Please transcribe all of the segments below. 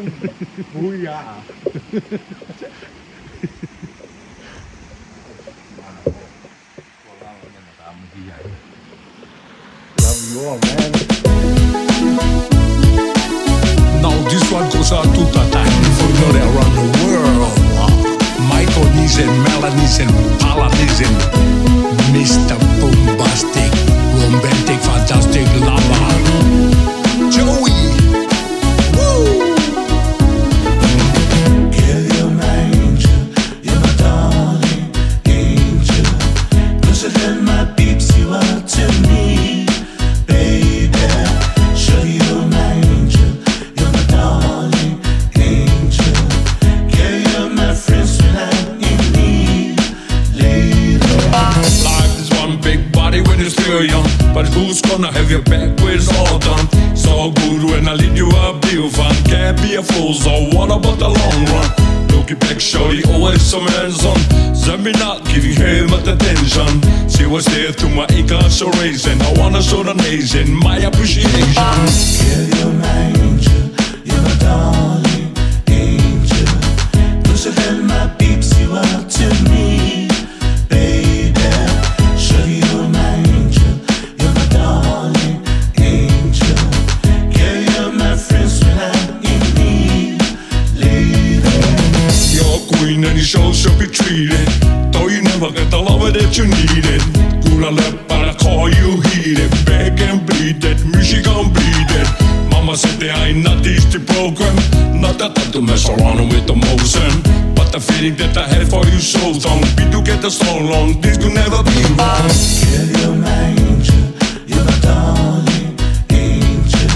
Booyah! Love you all, man. Now this one goes out to Tata for you know around the world. Michaelese and Melanie's and Paladis and Mr. Bombastic, romantic, fantastic lover, Joey. Woo! Girl, you're my angel, you're my darling angel. Closer than my peeps, you are to me, baby. Sure, you're my angel, you're my darling angel. Girl, you're my friends when I'm in need, lady. Life is one big body when you're still young, but who's gonna have your back when it's all done? So good when I lead you up, you fun. Can't be a fool, so what about the long run? Looking back, shorty, always some hands on. Send me not giving her much attention. She was there to my incarceration. I wanna show the nation my appreciation. Girl, you're my angel, you're my darling angel. Closer than my peeps, you are to me, baby. Sure, you're my angel, you're my darling angel. Girl, you're my friends when I'm in need, lady. You're a queen and you should be treated. Though you never get the love that you needed. Gonna let but I call you heated. Beg and bleed that music gon' bleed it. Mama said they ain't not the program. Not that I to mess around with the motion, but the feeling that I had for you so strong. Be together so long, this could never be wrong. Girl, you're my angel, you're my darling angel.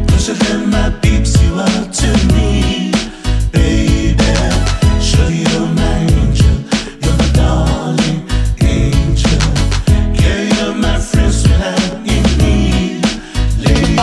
Closer than my peeps, you are to me, baby. Sure, you're my angel, you're my darling angel. Girl, you're my friends when I'm in need, lady.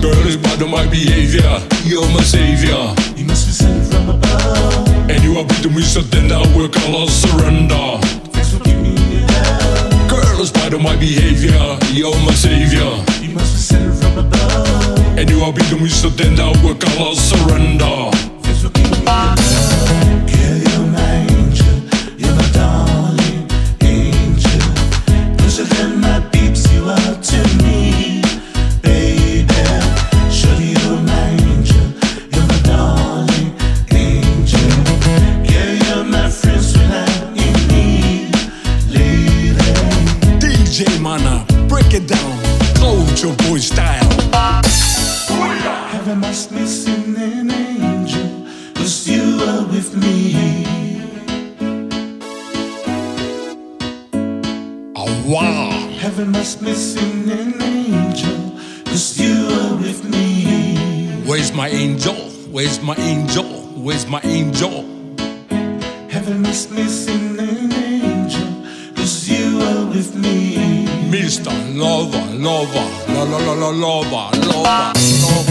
Girl, it's part of my behavior. You're my savior, You must be sent from above. and you are beat to me, so then I will call a surrender. Thanks for giving me love. Girl, it's part of my behavior. You're my savior, You must be sent from above. and you are beat to me, so then I will call a surrender. Thanks for giving me love. Girl, you're my angel, you're my darling angel. Closer than my peeps, you are to me, baby. Sure, you're my angel, you're my darling angel. Girl, you're my friends when I'm in need, lady. Djmana, break it down, culture boy style. Heaven must be missing an angel, 'cause you are with me. Oh, wow. Heaven must be missing an angel, 'cause you are with me. Where's my angel? Where's my angel? Where's my angel? Heaven must be missing an angel, 'cause you are with me. Mr. Lover, lover, la la la la lover, lover, lover.